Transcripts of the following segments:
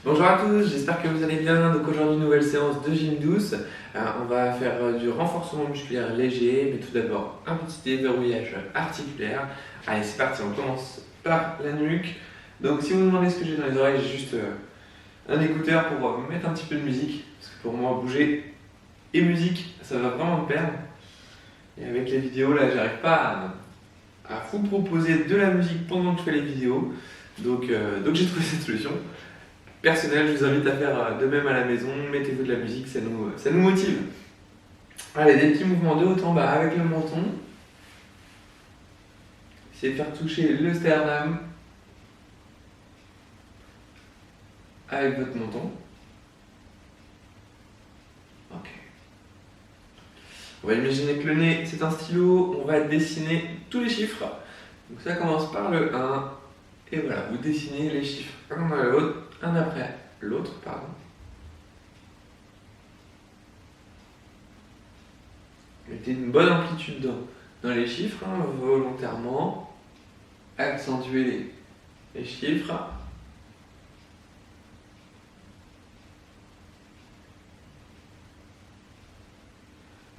Bonjour à tous, j'espère que vous allez bien. Donc aujourd'hui, nouvelle séance de gym douce. On va faire du renforcement musculaire léger, mais tout d'abord un petit déverrouillage articulaire. Allez, c'est parti, on commence par la nuque. Donc si vous vous demandez ce que j'ai dans les oreilles, j'ai juste un écouteur pour mettre un petit peu de musique. Parce que pour moi, bouger et musique, ça va vraiment me perdre. Et avec les vidéos, là, j'arrive pas à vous proposer de la musique pendant que je fais les vidéos. Donc j'ai trouvé cette solution personnelle. Je vous invite à faire de même à la maison. Mettez-vous de la musique, ça nous motive. Allez, des petits mouvements de haut en bas avec le menton. Essayez de faire toucher le sternum avec votre menton. Ok. On va imaginer que le nez, c'est un stylo. On va dessiner tous les chiffres. Donc ça commence par le 1. Et voilà, vous dessinez les chiffres un après l'autre, un après l'autre, pardon. Mettez une bonne amplitude dans les chiffres, volontairement. Accentuez les chiffres.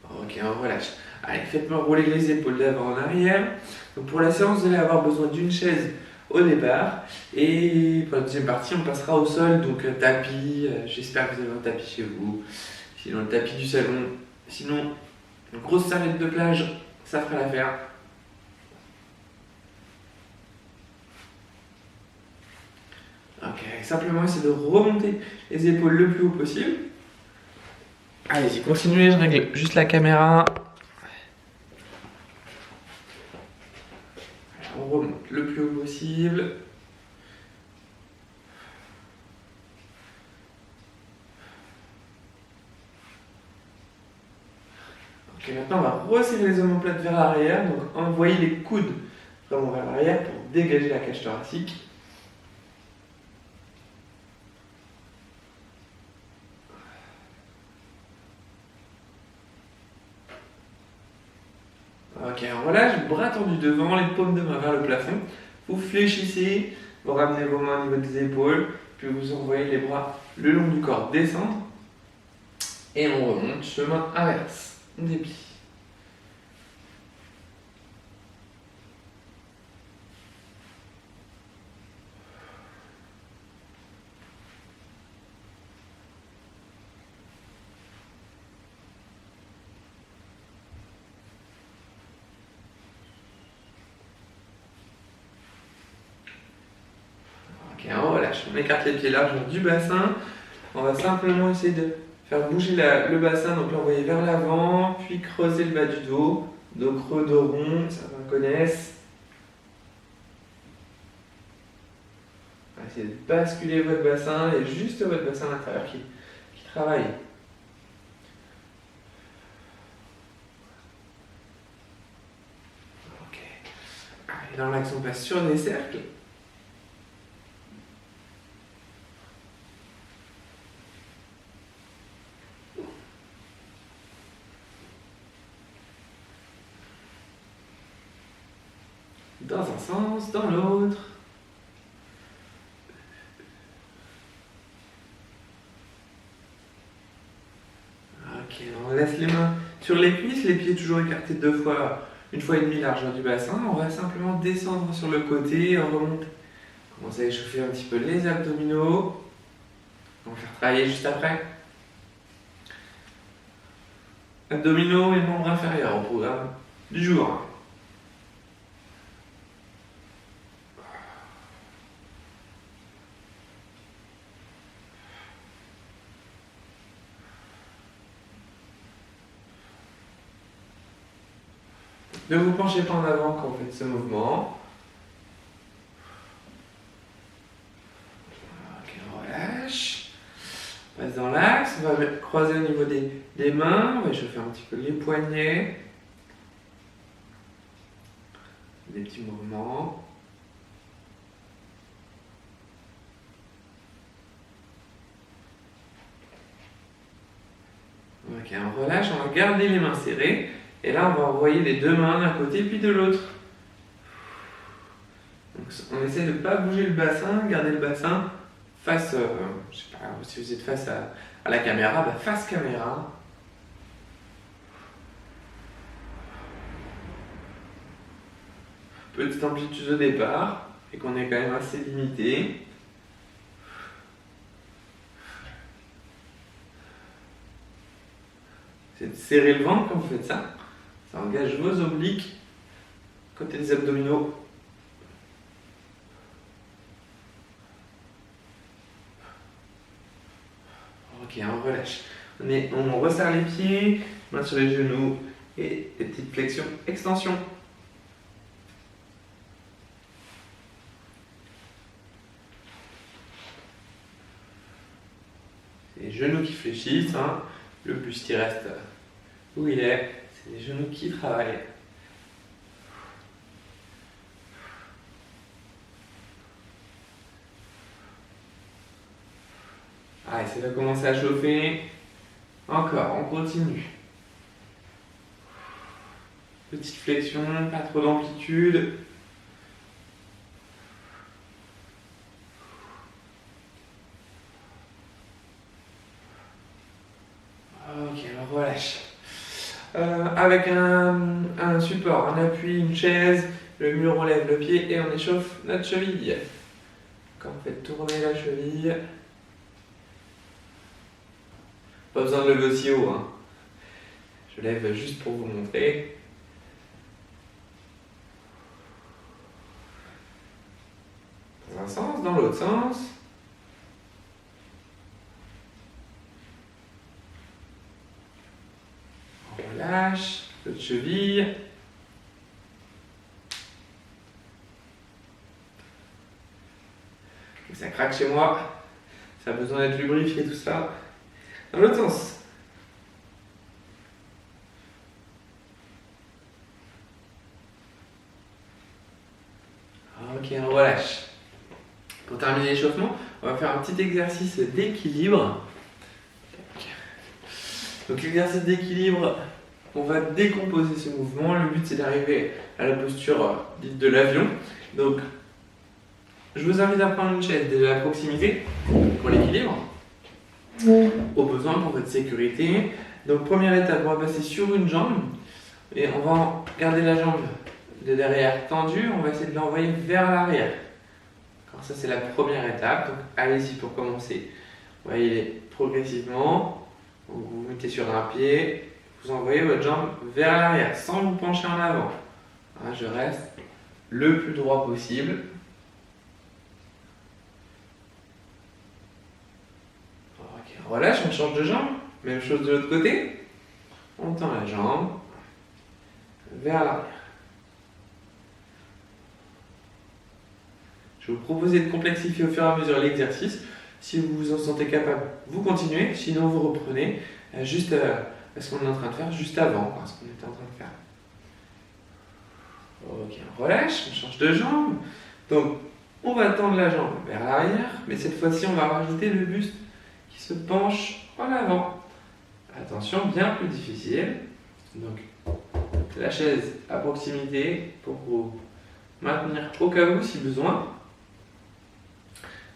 Ok, on relâche. Allez, faites-moi rouler les épaules d'avant en arrière. Donc pour la séance, vous allez avoir besoin d'une chaise au départ. Et pour la deuxième partie, on passera au sol. Donc tapis, j'espère que vous avez un tapis chez vous. Sinon, le tapis du salon. Sinon, une grosse serviette de plage, ça fera l'affaire. Ok, simplement essayer de remonter les épaules le plus haut possible. Allez-y, continuez, je règle juste la caméra. On remonte le plus haut possible. Ok, maintenant on va resserrer les omoplates vers l'arrière, donc envoyer les coudes vraiment vers l'arrière pour dégager la cage thoracique. Ok, on relâche, bras tendus devant, les paumes de main vers le plafond. Vous fléchissez, vous ramenez vos mains au niveau des épaules, puis vous envoyez les bras le long du corps descendre. Et on remonte, chemin inverse, on déplie. Ok, on relâche, on écarte les pieds larges du bassin. On va simplement essayer de faire bouger le bassin, donc l'envoyer vers l'avant, puis creuser le bas du dos. Dos creux, dos rond, certains connaissent. On va essayer de basculer votre bassin et juste votre bassin à l'intérieur qui travaille. Ok. Et dans l'axe, on passe sur des cercles. Dans un sens, dans l'autre. Ok, on laisse les mains sur les cuisses, les pieds toujours écartés une fois et demie largeur du bassin. On va simplement descendre sur le côté et on remonte. Commencez à échauffer un petit peu les abdominaux. On va faire travailler juste après. Abdominaux et membres inférieurs au programme du jour. Ne vous penchez pas en avant quand vous faites ce mouvement. Ok, on relâche. On passe dans l'axe. On va croiser au niveau des mains. On va échauffer un petit peu les poignets. Des petits mouvements. Ok, on relâche. On va garder les mains serrées. Et là, on va envoyer les deux mains d'un côté puis de l'autre. Donc, on essaie de ne pas bouger le bassin, garder le bassin face, je sais pas, si vous êtes face à la caméra, bah face caméra. Petite amplitude au départ, et qu'on est quand même assez limité. C'est de serrer le ventre quand vous faites ça. Ça engage vos obliques côté des abdominaux. Ok, on relâche. On resserre les pieds, main sur les genoux et des petites flexions, extensions. C'est les genoux qui fléchissent, hein. Le buste il reste où il est. C'est les genoux qui travaillent. Allez, ça va commencer à chauffer. Encore, on continue. Petite flexion, pas trop d'amplitude. Ok, on relâche. Avec un support, un appui, une chaise, le mur, on lève le pied et on échauffe notre cheville. Quand on fait tourner la cheville, pas besoin de lever aussi haut, hein. Je lève juste pour vous montrer. Dans un sens, dans l'autre sens. On relâche notre cheville. Ça craque chez moi. Ça a besoin d'être lubrifié tout ça. Dans l'autre sens. Ok, on relâche. Pour terminer l'échauffement, on va faire un petit exercice d'équilibre. Donc l'exercice d'équilibre, on va décomposer ce mouvement. Le but c'est d'arriver à la posture dite de l'avion. Donc je vous invite à prendre une chaise déjà à proximité pour l'équilibre. Au besoin pour votre sécurité. Donc première étape, on va passer sur une jambe et on va garder la jambe de derrière tendue. On va essayer de l'envoyer vers l'arrière. Alors ça c'est la première étape. Donc allez-y pour commencer. Vous voyez progressivement. Donc, vous vous mettez sur un pied, vous envoyez votre jambe vers l'arrière sans vous pencher en avant. Hein, je reste le plus droit possible. Ok, on relâche, on change de jambe. Même chose de l'autre côté. On tend la jambe vers l'arrière. Je vais vous proposer de complexifier au fur et à mesure l'exercice. Si vous vous en sentez capable, vous continuez. Sinon, vous reprenez juste ce qu'on est en train de faire juste avant, ce qu'on était en train de faire. Ok, on relâche, on change de jambe. Donc, on va tendre la jambe vers l'arrière, mais cette fois-ci, on va rajouter le buste qui se penche en avant. Attention, bien plus difficile. Donc, la chaise à proximité pour vous maintenir au cas où si besoin.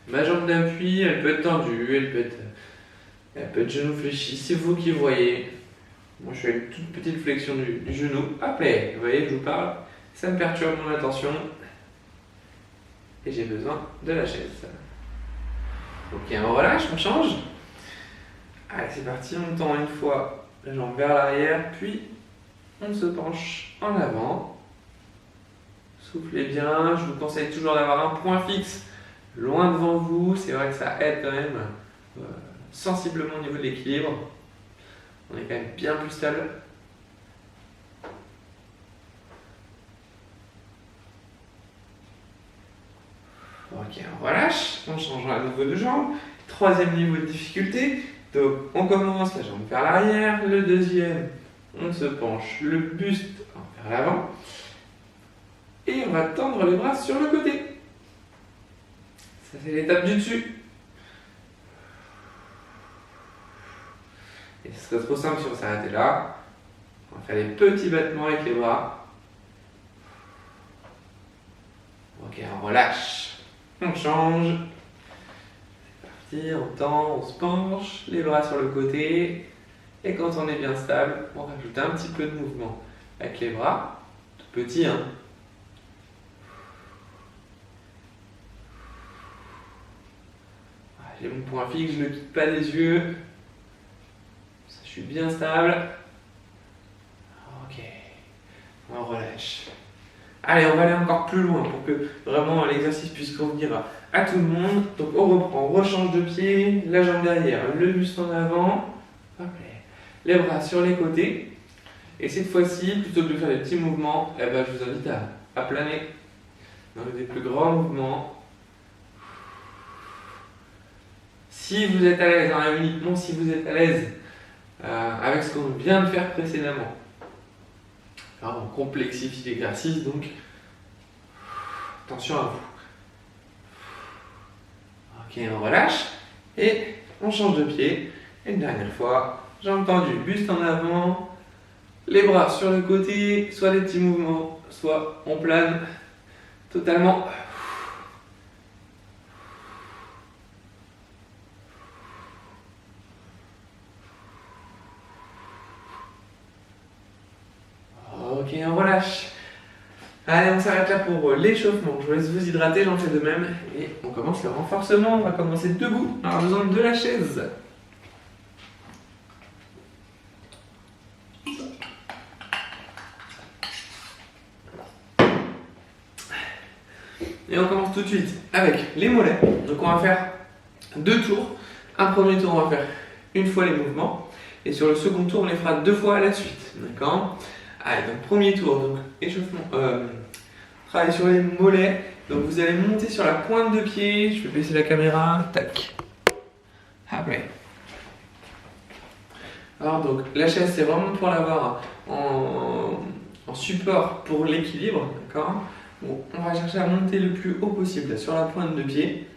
Ma jambe d'appui, elle peut être tendue, elle peut être genou fléchi, c'est vous qui voyez. Moi je fais une toute petite flexion du genou. Hop là, vous voyez, je vous parle, ça me perturbe mon attention. Et j'ai besoin de la chaise. Ok, on relâche, on change. Allez, c'est parti, on tend une fois la jambe vers l'arrière, puis on se penche en avant. Soufflez bien, je vous conseille toujours d'avoir un point fixe loin devant vous, c'est vrai que ça aide quand même sensiblement au niveau de l'équilibre. On est quand même bien plus stable. Ok, on relâche, on change à nouveau de jambe. Troisième niveau de difficulté, donc on commence la jambe vers l'arrière, le deuxième, on se penche le buste vers l'avant et on va tendre les bras sur le côté. Ça c'est l'étape du dessus. Et ce serait trop simple si on s'arrêtait là. On va faire des petits battements avec les bras. Ok, on relâche. On change. C'est parti, on tend, on se penche, les bras sur le côté. Et quand on est bien stable, on rajoute un petit peu de mouvement avec les bras, tout petit, hein. J'ai mon point fixe, je ne le quitte pas des yeux. Je suis bien stable. Ok, on relâche. Allez, on va aller encore plus loin pour que vraiment l'exercice puisse convenir à tout le monde. Donc on reprend, on rechange de pied, la jambe derrière, le buste en avant. Ok. Les bras sur les côtés. Et cette fois-ci, plutôt que de faire des petits mouvements, je vous invite à planer dans des plus grands mouvements. Si vous êtes à l'aise, uniquement si vous êtes à l'aise avec ce qu'on vient de faire précédemment. Alors, on complexifie l'exercice, donc attention à vous. Ok, on relâche et on change de pied. Et une dernière fois, jambes tendues, buste en avant, les bras sur le côté, soit des petits mouvements, soit on plane totalement. Ok, on relâche. Allez, on s'arrête là pour l'échauffement. Je vous laisse vous hydrater, j'en fais de même. Et on commence le renforcement. On va commencer debout. On a besoin de la chaise. Et on commence tout de suite avec les mollets. Donc on va faire 2 tours. Un premier tour, on va faire une fois les mouvements. Et sur le second tour, on les fera 2 fois à la suite. D'accord ? Allez, donc premier tour, donc échauffement, travail sur les mollets. Donc vous allez monter sur la pointe de pied. Je vais baisser la caméra. Tac. Après. Alors donc la chaise, c'est vraiment pour l'avoir en support pour l'équilibre. D'accord ? Bon, on va chercher à monter le plus haut possible sur la pointe de pied.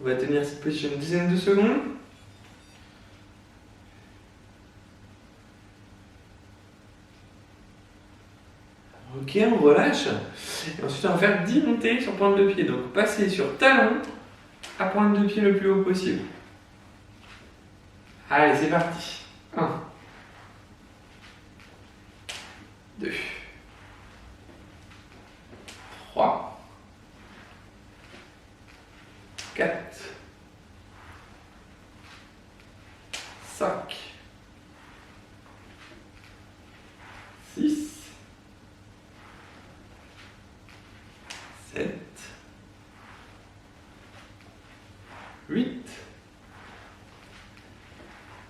On va tenir cette position une dizaine de secondes. Ok, on relâche. Et ensuite, on va faire 10 montées sur pointe de pied. Donc, passer sur talon à pointe de pied le plus haut possible. Allez, c'est parti. 1, 2, 3, 4, 5, 6, 7, 8,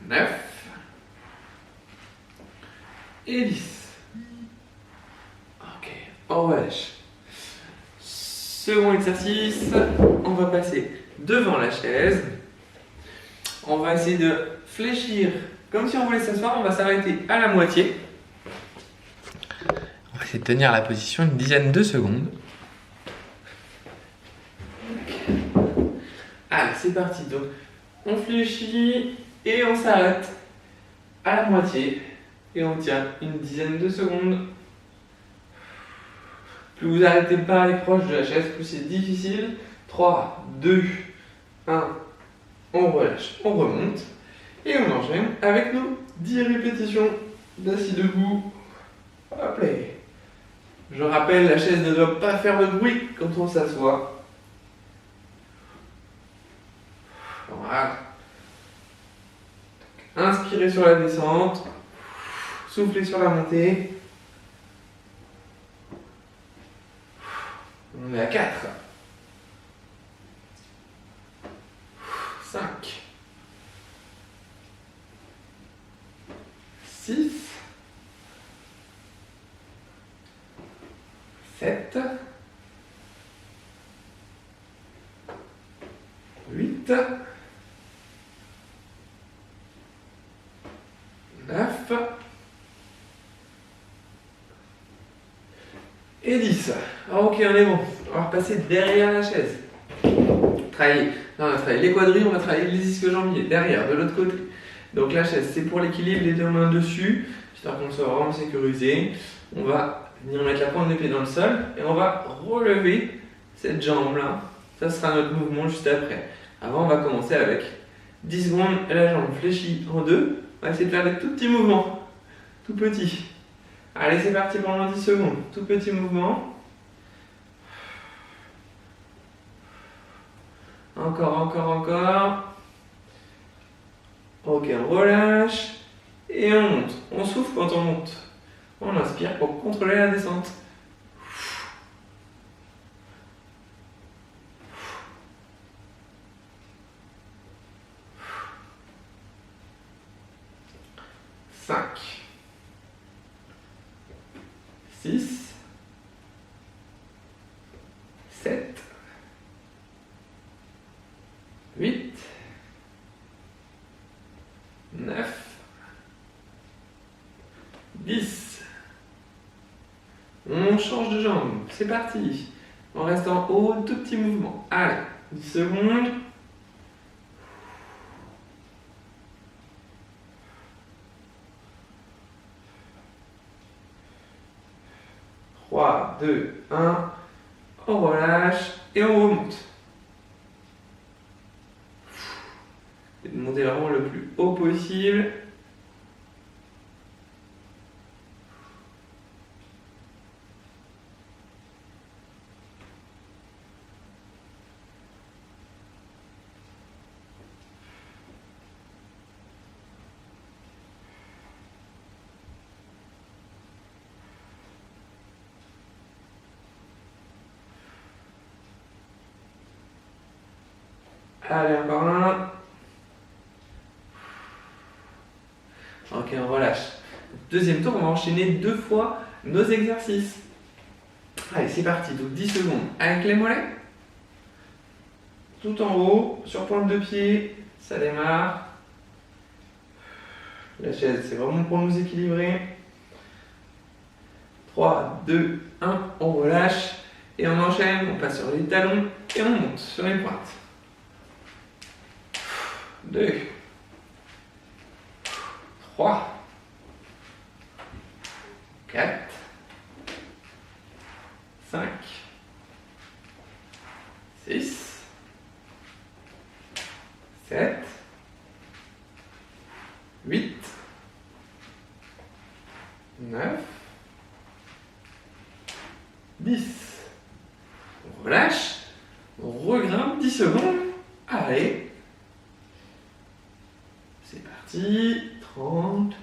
9 et 10. Ok, on relâche. Second exercice, on va passer devant la chaise. On va essayer de fléchir comme si on voulait s'asseoir. On va s'arrêter à la moitié. On va essayer de tenir la position une dizaine de secondes. Allez, c'est parti. Donc, on fléchit et on s'arrête à la moitié. Et on tient une dizaine de secondes. Plus vous arrêtez pas et proche de la chaise, plus c'est difficile. 3, 2, 1. On relâche, on remonte. Et on enchaîne avec nos 10 répétitions d'assis debout. Hop là. Je rappelle, la chaise ne doit pas faire de bruit quand on s'assoit. Voilà. Inspirez sur la descente. Soufflez sur la montée. On est à 4. 5. 6. 7. 8. 9. Et 10. Alors, ok, on est bon. On va repasser derrière la chaise. Travailler. Non, on va travailler les quadrilles, on va travailler les ischio-jambiers derrière, de l'autre côté. Donc la chaise, c'est pour l'équilibre, les deux mains dessus, histoire qu'on soit vraiment sécurisé. On va venir mettre la pointe de pied dans le sol et on va relever cette jambe-là. Ça sera notre mouvement juste après. Avant, on va commencer avec 10 secondes, la jambe fléchie en deux. On va essayer de faire des tout petits mouvements, tout petits. Allez, c'est parti pendant 10 secondes. Tout petit mouvement. Encore. Ok, on relâche. Et on monte. On souffle quand on monte. On inspire pour contrôler la descente. 5, 6, 7, 8, 9, 10. On change de jambe. C'est parti. On reste en haut, tout petit mouvement. Allez, 10 secondes. 3, 2, 1, on relâche et on remonte. Et de monter vraiment le plus haut possible. Allez, encore un. Ok, on relâche. Deuxième tour, on va enchaîner 2 fois nos exercices. Allez, c'est parti. Donc 10 secondes avec les mollets. Tout en haut, sur pointe de pied. Ça démarre. La chaise, c'est vraiment pour nous équilibrer. 3, 2, 1, on relâche. Et on enchaîne, on passe sur les talons et on monte sur les pointes. 2, 3, 4, 5, 6, 7, 8, 9, 10. On relâche, on regrimpe 10 secondes. Allez. C'est parti, 30.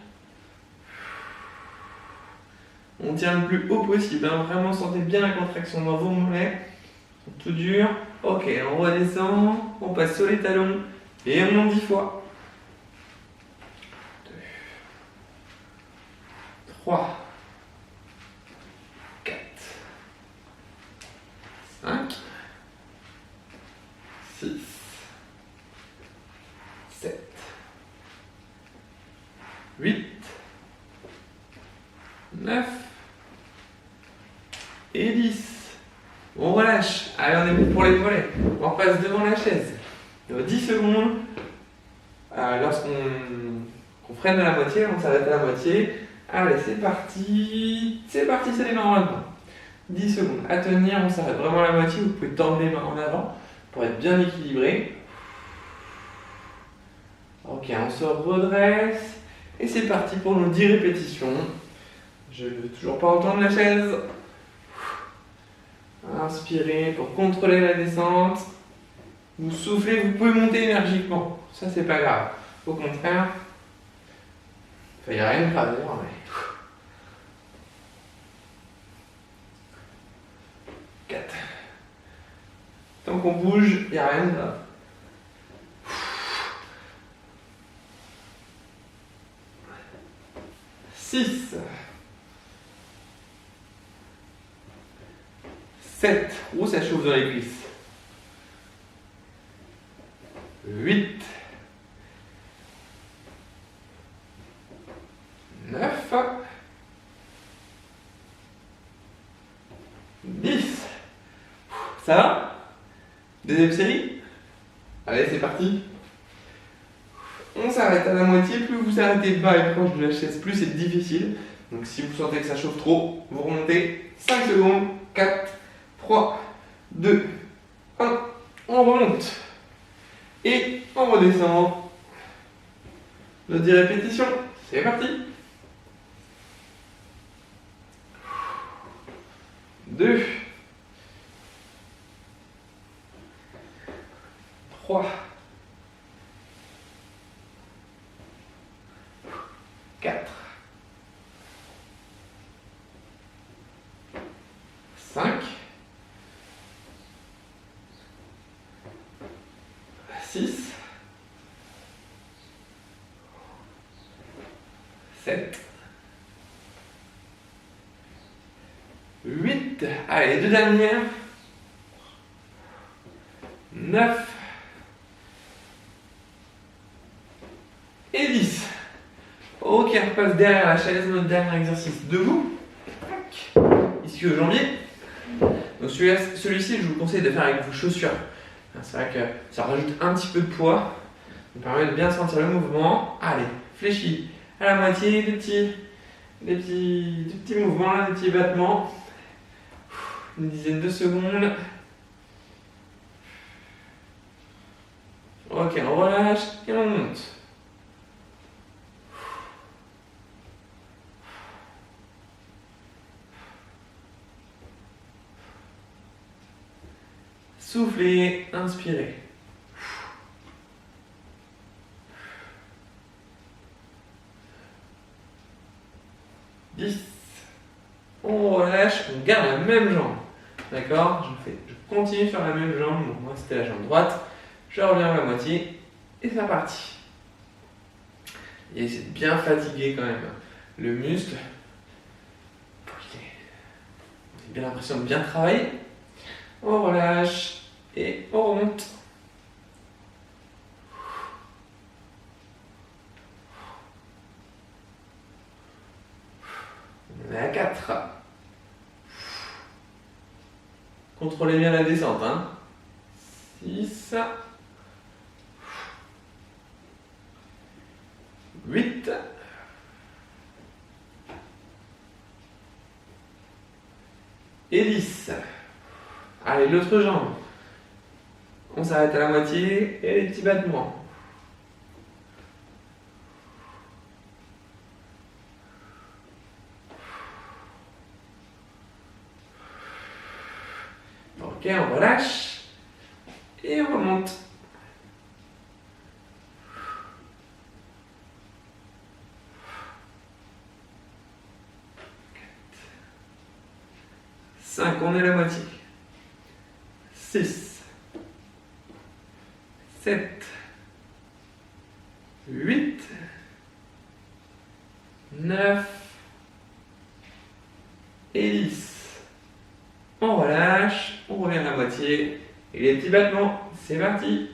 On tient le plus haut possible, hein. Vraiment sentez bien la contraction dans vos mollets. Ils sont tout durs. Ok, on redescend, on passe sur les talons et on monte 10 fois. 2, 3, 4, 5, 6, 7, 8, 9 et 10. On relâche. Allez, on est bon pour les mollets. On repasse devant la chaise. 10 secondes. Lorsqu'on freine à la moitié, on s'arrête à la moitié. Allez, c'est parti. C'est parti, ça démarre maintenant. 10 secondes à tenir, on s'arrête vraiment à la moitié. Vous pouvez tendre les mains en avant pour être bien équilibré. Ok, on se redresse. Et c'est parti pour nos 10 répétitions. Je ne veux toujours pas entendre la chaise. Inspirez pour contrôler la descente. Vous soufflez, vous pouvez monter énergiquement. Ça, c'est pas grave. Au contraire, il n'y a rien de grave d'ailleurs. Mais... 4. Tant qu'on bouge, il n'y a rien de grave. 6. 7. Oh, ça chauffe dans les cuisses. 8. 9. 10. Ça va? Deuxième série? Allez, c'est parti. On s'arrête à la moitié. Plus vous arrêtez bas et proche de la chaise, plus c'est difficile. Donc si vous sentez que ça chauffe trop, vous remontez 5 secondes. 4, 3, 2, 1. On remonte. Et on redescend. Nos 10 répétitions. C'est parti. 2, 3, 4, 5, 6, 7, 8, allez, 2 dernières, 9 et 10. Ok, on repasse derrière la chaise, notre dernier exercice debout. Ici au jambier. Donc celui-ci, je vous conseille de faire avec vos chaussures. C'est vrai que ça rajoute un petit peu de poids. Ça permet de bien sentir le mouvement. Allez, fléchis à la moitié, des petits mouvements, là, des petits battements. Une dizaine de secondes. Ok, on relâche et on monte. Soufflez, inspirez. On relâche, on garde la même jambe. D'accord, je continue sur la même jambe. Donc moi c'était la jambe droite. Je reviens à la moitié et c'est parti. Et c'est bien fatigué quand même. Le muscle. J'ai bien l'impression de bien travailler. On relâche et on remonte. On est à 4. Contrôlez bien la descente. 6, 8, et 10. Allez, l'autre jambe. On s'arrête à la moitié et les petits battements. Ok, on relâche et on remonte. 5, on est à la moitié. 6, 7, 8, 9 et 10. On relâche, on revient à la moitié. Et les petits battements, c'est parti.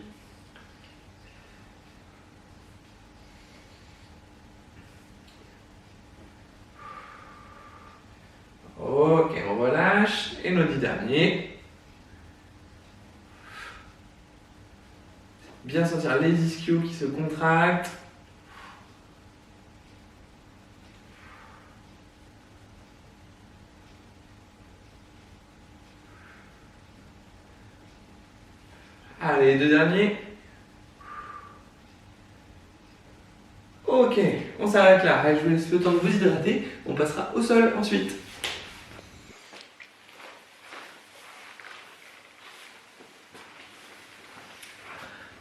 Ok, on relâche. Et nos 10 derniers. Bien sentir les ischios qui se contractent. Allez, les 2 derniers. Ok, on s'arrête là. Allez, je vous laisse le temps de vous hydrater. On passera au sol ensuite.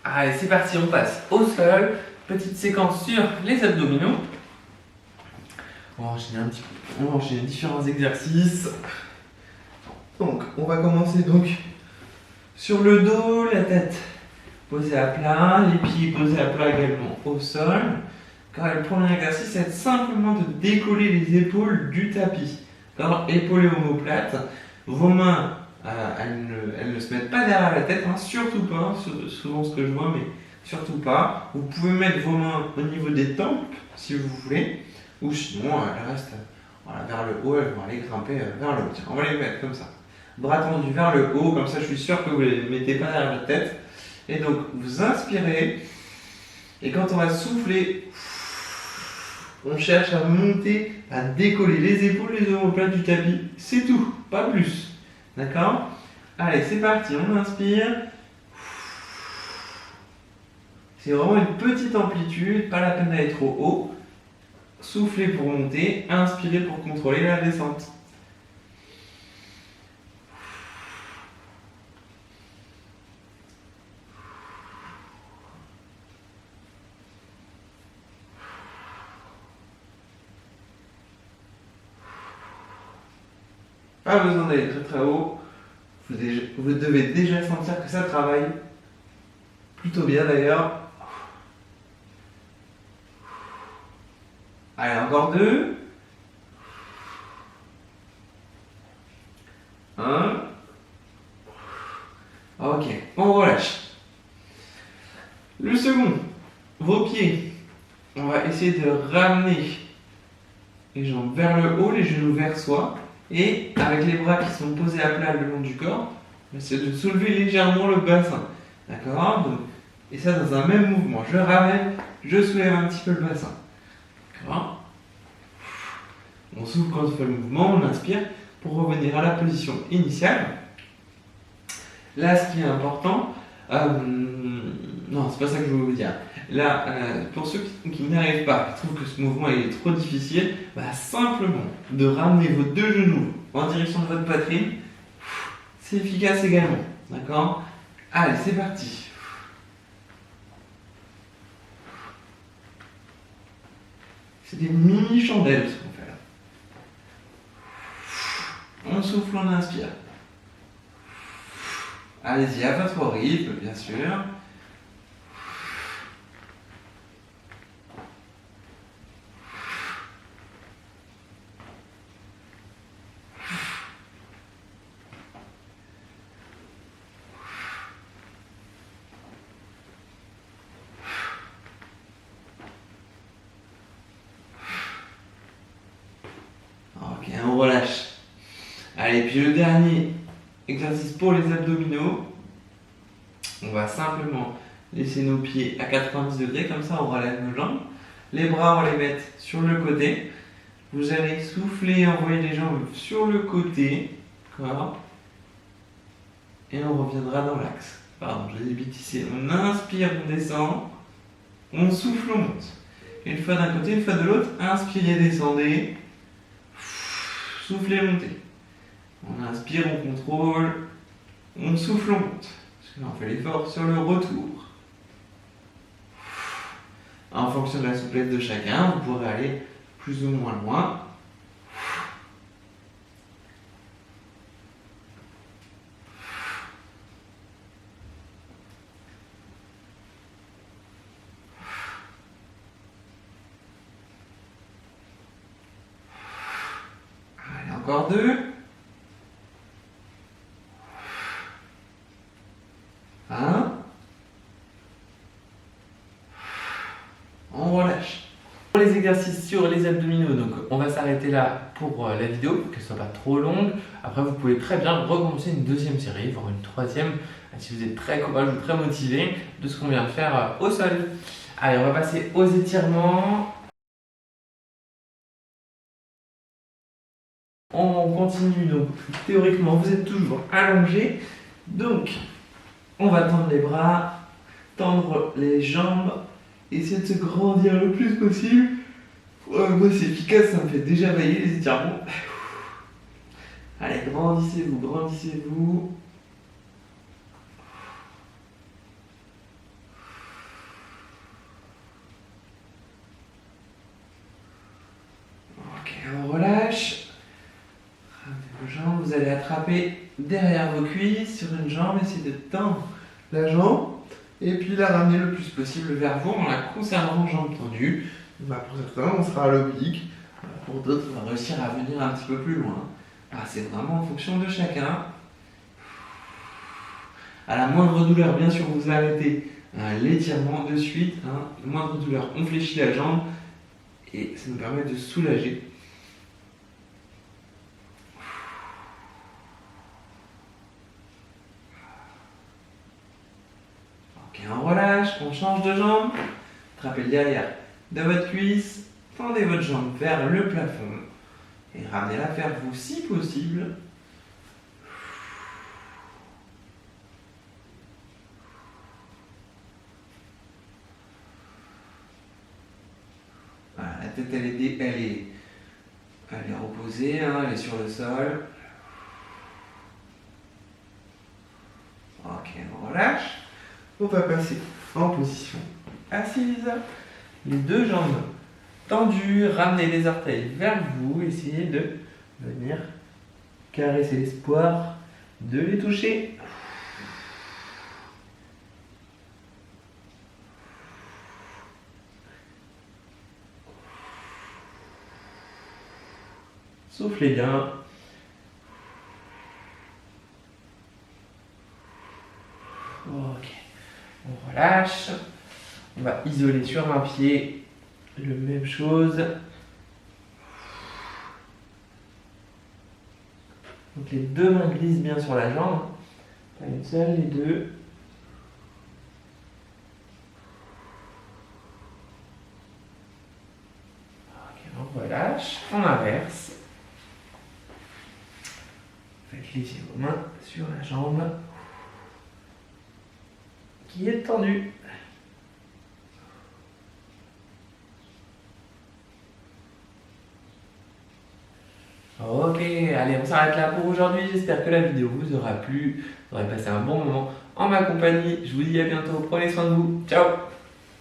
Allez, c'est parti, on passe au sol. Petite séquence sur les abdominaux. On va enchaîner différents exercices. Donc, on va commencer sur le dos, la tête posée à plat, les pieds posés à plat également au sol. Car le premier exercice, c'est simplement de décoller les épaules du tapis. Épaules et omoplates. Vos mains, elles ne se mettent pas derrière la tête, surtout pas. Souvent ce que je vois, mais surtout pas. Vous pouvez mettre vos mains au niveau des tempes, si vous voulez. Ou sinon, elles restent vers le haut, elles vont aller grimper vers le haut. Tiens, on va les mettre comme ça. Bras tendus vers le haut, comme ça je suis sûr que vous ne les mettez pas derrière votre tête. Et donc, vous inspirez. Et quand on va souffler, on cherche à monter, à décoller les épaules, les omoplates du tapis. C'est tout, pas plus. D'accord ? Allez, c'est parti, on inspire. C'est vraiment une petite amplitude, pas la peine d'aller trop haut. Soufflez pour monter, inspirez pour contrôler la descente. Pas besoin d'aller très très haut. Vous devez déjà sentir que ça travaille. Plutôt bien d'ailleurs. Allez, encore 2. 1. Ok, on relâche. Le second, vos pieds. On va essayer de ramener les jambes vers le haut, les genoux vers soi. Et avec les bras qui sont posés à plat le long du corps, on va essayer de soulever légèrement le bassin. D'accord? Et ça dans un même mouvement. Je ramène, je soulève un petit peu le bassin. D'accord? On souffle quand on fait le mouvement, on inspire pour revenir à la position initiale. Là, ce qui est important, non, c'est pas ça que je veux vous dire. Là, pour ceux qui n'arrivent pas, qui trouvent que ce mouvement est trop difficile, simplement de ramener vos deux genoux en direction de votre poitrine, c'est efficace également. D'accord? Allez, c'est parti. C'est des mini chandelles ce qu'on fait là. On souffle, on inspire. Allez-y, à votre rythme, bien sûr. Ok, on relâche. Allez, puis le dernier exercice pour les abdominaux. On va simplement laisser nos pieds à 90 degrés, comme ça on relève nos jambes. Les bras, on les met sur le côté. Vous allez souffler, envoyer les jambes sur le côté. D'accord. Et on reviendra dans l'axe. Pardon, je débite ici. On inspire, on descend. On souffle, on monte. Une fois d'un côté, une fois de l'autre. Inspirez, descendez. Soufflez, montez. On inspire, on contrôle. On souffle, on monte. On fait l'effort sur le retour. En fonction de la souplesse de chacun, vous pourrez aller plus ou moins loin. Allez, encore 2. 1. On relâche. Pour les exercices sur les abdominaux, donc on va s'arrêter là pour la vidéo, pour qu'elle ne soit pas trop longue. Après, vous pouvez très bien recommencer une deuxième série, voire une troisième, si vous êtes très courageux, très motivé de ce qu'on vient de faire au sol. Allez, on va passer aux étirements. On continue, donc théoriquement, vous êtes toujours allongé. Donc, on va tendre les bras, tendre les jambes, essayer de se grandir le plus possible. Moi, c'est efficace, ça me fait déjà bailler les étirements. Allez, grandissez-vous, grandissez-vous. Ok, on relâche. Ramenez vos jambes, vous allez attraper derrière vos cuisses sur une jambe, essayez de tendre la jambe. Et puis la ramener le plus possible vers vous en la conservant jambe tendue. Pour certains, on sera à l'oblique. Pour d'autres, on va réussir à venir un petit peu plus loin. C'est vraiment en fonction de chacun. À la moindre douleur, bien sûr, vous arrêtez l'étirement de suite. Moindre douleur, on fléchit la jambe. Et ça nous permet de soulager. Ok, on relâche, on change de jambe. Attrapez le derrière de votre cuisse. Tendez votre jambe vers le plafond. Et ramenez-la vers vous si possible. tête elle est reposée, hein, elle est sur le sol. Ok, on relâche. On va passer en position assise. Les deux jambes tendues, ramenez les orteils vers vous, essayez de venir caresser l'espoir de les toucher. Soufflez bien. Ok, on relâche. On va isoler sur un pied. La même chose. Donc les deux mains glissent bien sur la jambe. Pas une seule, les deux. Ok, on relâche. On inverse. Faites glisser vos mains sur la jambe qui est tendue. Ok, allez, on s'arrête là pour aujourd'hui. J'espère que la vidéo vous aura plu. Vous aurez passé un bon moment en ma compagnie. Je vous dis à bientôt. Prenez soin de vous. Ciao!